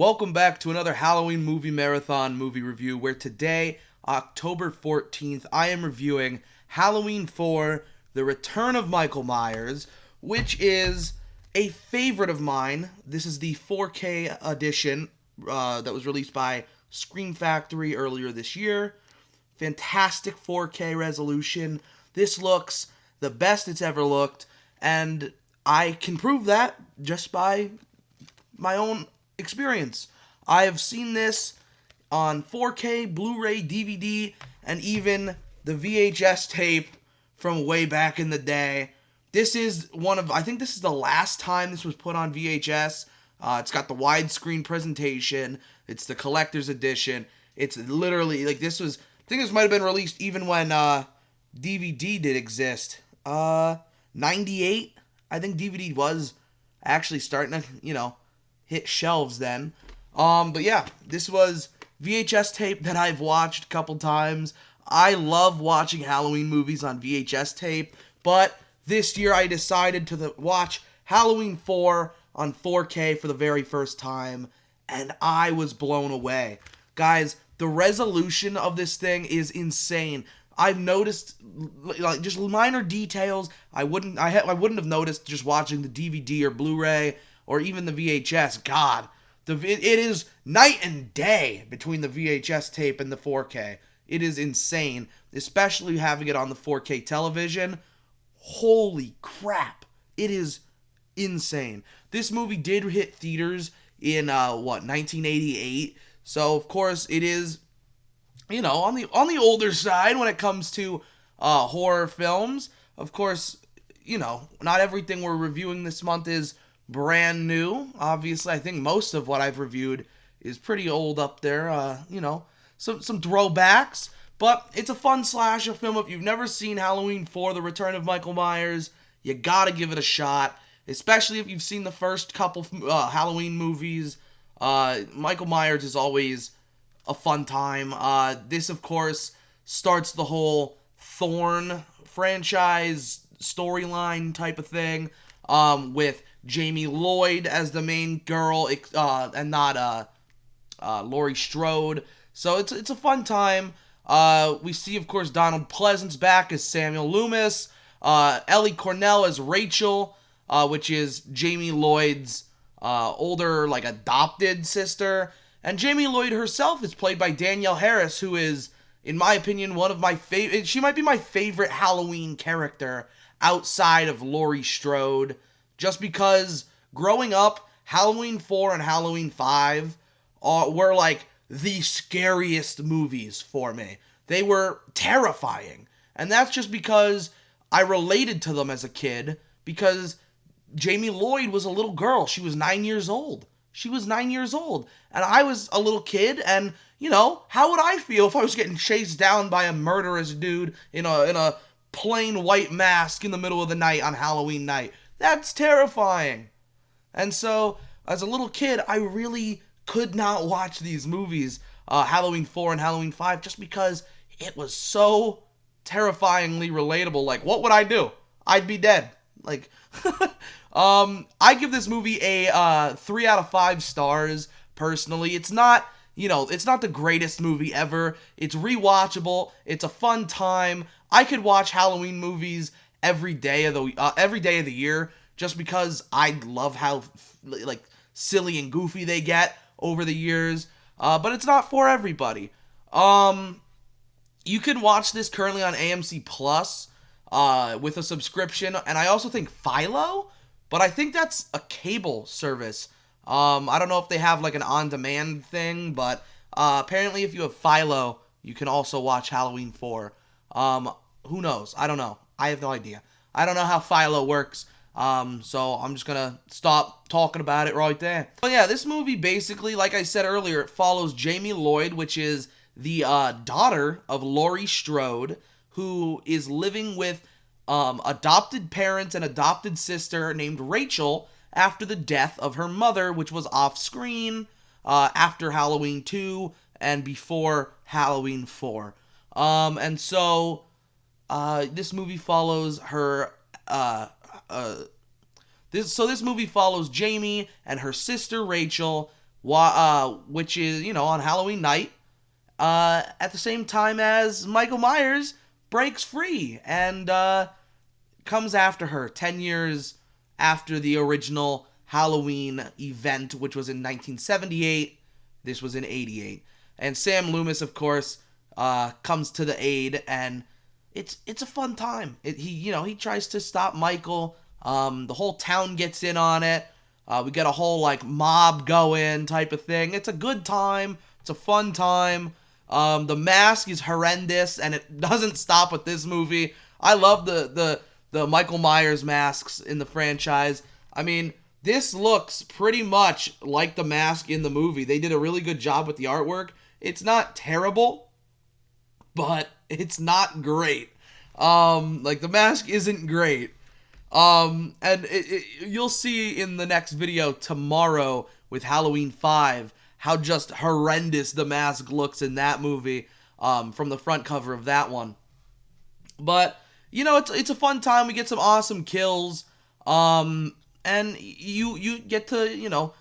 Welcome back to another Halloween movie marathon movie review where today, October 14th, I am reviewing Halloween 4, The Return of Michael Myers, which is a favorite of mine. This is the 4K edition that was released by Scream Factory earlier this year. Fantastic 4K resolution. This looks the best it's ever looked, and I can prove that just by my own experience. I have seen this on 4K, Blu-ray, DVD, and even the VHS tape from way back in the day. I think this is the last time this was put on VHS. It's got the widescreen presentation. It's the collector's edition. It's literally, I think this might have been released even when DVD did exist. 98, I think DVD was actually starting to, hit shelves then. But yeah, this was VHS tape that I've watched a couple times. I love watching Halloween movies on VHS tape, but this year I decided to watch Halloween 4 on 4K for the very first time, and I was blown away. Guys, the resolution of this thing is insane. I've noticed like just minor details I wouldn't have noticed just watching the DVD or Blu-ray or even the VHS. God, it is night and day between the VHS tape and the 4K. It is insane, especially having it on the 4K television. Holy crap. It is insane. This movie did hit theaters in 1988. So of course it is, on the older side when it comes to horror films. Of course, not everything we're reviewing this month is brand new. Obviously, I think most of what I've reviewed is pretty old up there. Some throwbacks, but it's a fun slasher film. If you've never seen Halloween 4: The Return of Michael Myers, you gotta give it a shot. Especially if you've seen the first couple Halloween movies. Michael Myers is always a fun time. This, of course, starts the whole Thorn franchise storyline type of thing, with Jamie Lloyd as the main girl, and not Laurie Strode. So it's a fun time. We see, of course, Donald Pleasance back as Samuel Loomis, Ellie Cornell as Rachel, which is Jamie Lloyd's older, adopted sister. And Jamie Lloyd herself is played by Danielle Harris, who is, in my opinion, one of my favorite. She might be my favorite Halloween character outside of Laurie Strode, just because growing up, Halloween 4 and Halloween 5 were like the scariest movies for me. They were terrifying. And that's just because I related to them as a kid, because Jamie Lloyd was a little girl. She was 9 years old. She was 9 years old. And I was a little kid, and, how would I feel if I was getting chased down by a murderous dude in a plain white mask in the middle of the night on Halloween night? That's terrifying. And so, as a little kid, I really could not watch these movies, Halloween 4 and Halloween 5, just because it was so terrifyingly relatable. Like, what would I do? I'd be dead. I give this movie a 3 out of 5 stars, personally. It's not the greatest movie ever. It's rewatchable. It's a fun time. I could watch Halloween movies every day of the year, just because I love how silly and goofy they get over the years. But it's not for everybody. You can watch this currently on AMC Plus with a subscription, and I also think Philo, but I think that's a cable service. I don't know if they have an on-demand thing, but apparently if you have Philo, you can also watch Halloween 4. Who knows? I don't know. I have no idea. I don't know how Philo works, so I'm just gonna stop talking about it right there. But yeah, this movie basically, like I said earlier, it follows Jamie Lloyd, which is the daughter of Laurie Strode, who is living with adopted parents and adopted sister named Rachel after the death of her mother, which was off-screen after Halloween 2 and before Halloween 4. And so this movie follows her. This movie follows Jamie and her sister Rachel which is, on Halloween night, at the same time as Michael Myers breaks free and comes after her 10 years after the original Halloween event, which was in 1978. This was in 88. And Sam Loomis, of course, comes to the aid, and it's a fun time. He tries to stop Michael. The whole town gets in on it. We get a whole like mob going type of thing. It's a good time. It's a fun time. The mask is horrendous, and it doesn't stop with this movie. I love the Michael Myers masks in the franchise. I mean, this looks pretty much like the mask in the movie. They did a really good job with the artwork. It's not terrible, but it's not great. Like the mask isn't great. And you'll see in the next video tomorrow with Halloween 5 how just horrendous the mask looks in that movie, from the front cover of that one. But, it's a fun time. We get some awesome kills. And you get to,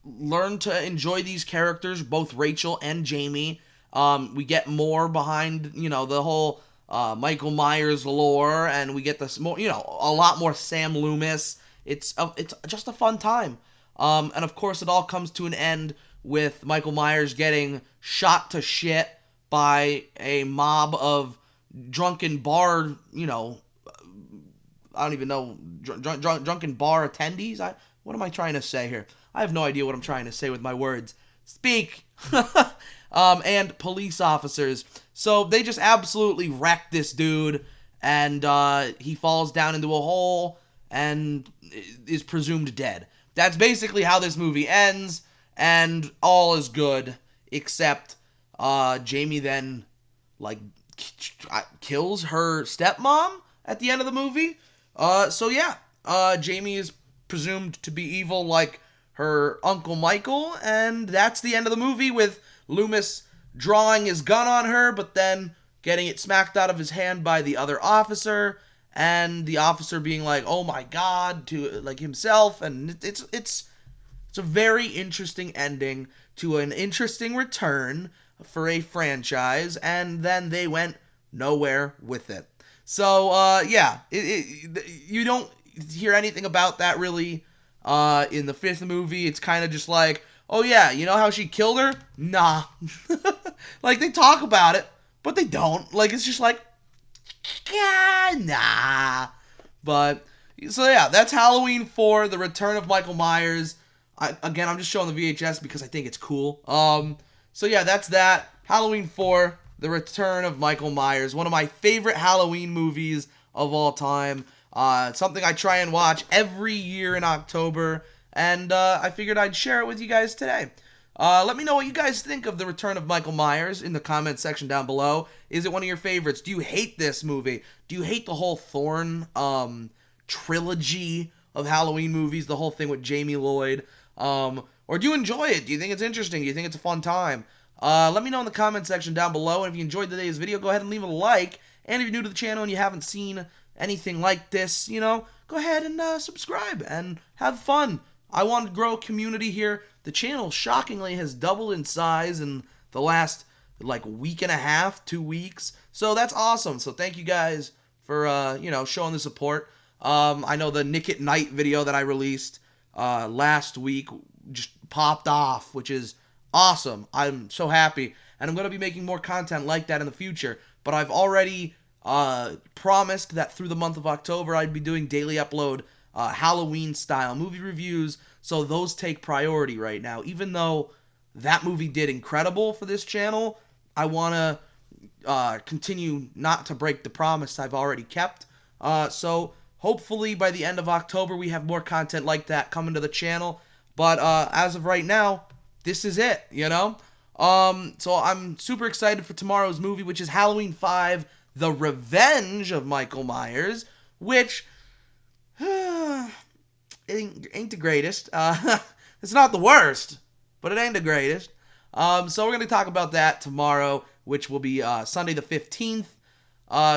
learn to enjoy these characters, both Rachel and Jamie. We get more behind, the whole Michael Myers lore, and we get this more, a lot more Sam Loomis. It's just a fun time. And of course, it all comes to an end with Michael Myers getting shot to shit by a mob of drunken bar, I don't even know, drunken bar attendees. What am I trying to say here? I have no idea what I'm trying to say with my words. Speak. And police officers. So they just absolutely wreck this dude, and he falls down into a hole and is presumed dead. That's basically how this movie ends, and all is good, except Jamie then, like, kills her stepmom at the end of the movie. So yeah, Jamie is presumed to be evil like her Uncle Michael, and that's the end of the movie, with Loomis drawing his gun on her, but then getting it smacked out of his hand by the other officer, and the officer being like, "Oh my God," to like himself, and it's a very interesting ending to an interesting return for a franchise, and then they went nowhere with it. So yeah, you don't hear anything about that really in the fifth movie. It's kind of just like, oh yeah, you know how she killed her? Nah. Like, they talk about it, but they don't. Like, it's just like, yeah, nah. But, so yeah, that's Halloween 4, The Return of Michael Myers. Again, I'm just showing the VHS because I think it's cool. So yeah, that's that. Halloween 4, The Return of Michael Myers. One of my favorite Halloween movies of all time. Something I try and watch every year in October. And I figured I'd share it with you guys today. Let me know what you guys think of The Return of Michael Myers in the comments section down below. Is it one of your favorites? Do you hate this movie? Do you hate the whole Thorn trilogy of Halloween movies? The whole thing with Jamie Lloyd? Or do you enjoy it? Do you think it's interesting? Do you think it's a fun time? Let me know in the comment section down below. And if you enjoyed today's video, go ahead and leave a like. And if you're new to the channel and you haven't seen anything like this, go ahead and subscribe and have fun. I want to grow a community here. The channel, shockingly, has doubled in size in the last, week and a half, 2 weeks. So that's awesome. So thank you guys for, showing the support. I know the Nick at Night video that I released last week just popped off, which is awesome. I'm so happy. And I'm going to be making more content like that in the future. But I've already promised that through the month of October, I'd be doing daily upload Halloween-style movie reviews, so those take priority right now. Even though that movie did incredible for this channel, I want to continue not to break the promise I've already kept. So hopefully by the end of October, we have more content like that coming to the channel. But as of right now, this is it, So I'm super excited for tomorrow's movie, which is Halloween 5, The Revenge of Michael Myers, which it ain't the greatest. It's not the worst, but it ain't the greatest. So we're going to talk about that tomorrow, which will be Sunday the 15th.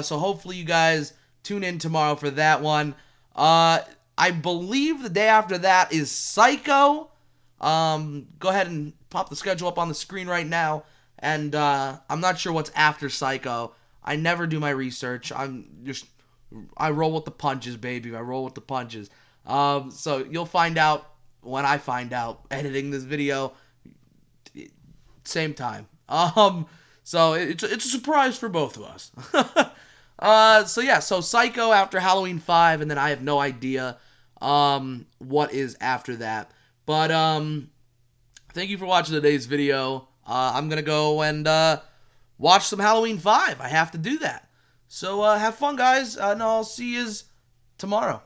So hopefully you guys tune in tomorrow for that one. I believe the day after that is Psycho, Go ahead and pop the schedule up on the screen right now. And I'm not sure what's after Psycho. I never do my research. I roll with the punches, baby. I roll with the punches. So you'll find out when I find out editing this video. Same time. So it's a surprise for both of us. So yeah, so Psycho after Halloween 5, and then I have no idea what is after that. But thank you for watching today's video. I'm gonna go and watch some Halloween 5. I have to do that. So have fun, guys. And I'll see you tomorrow.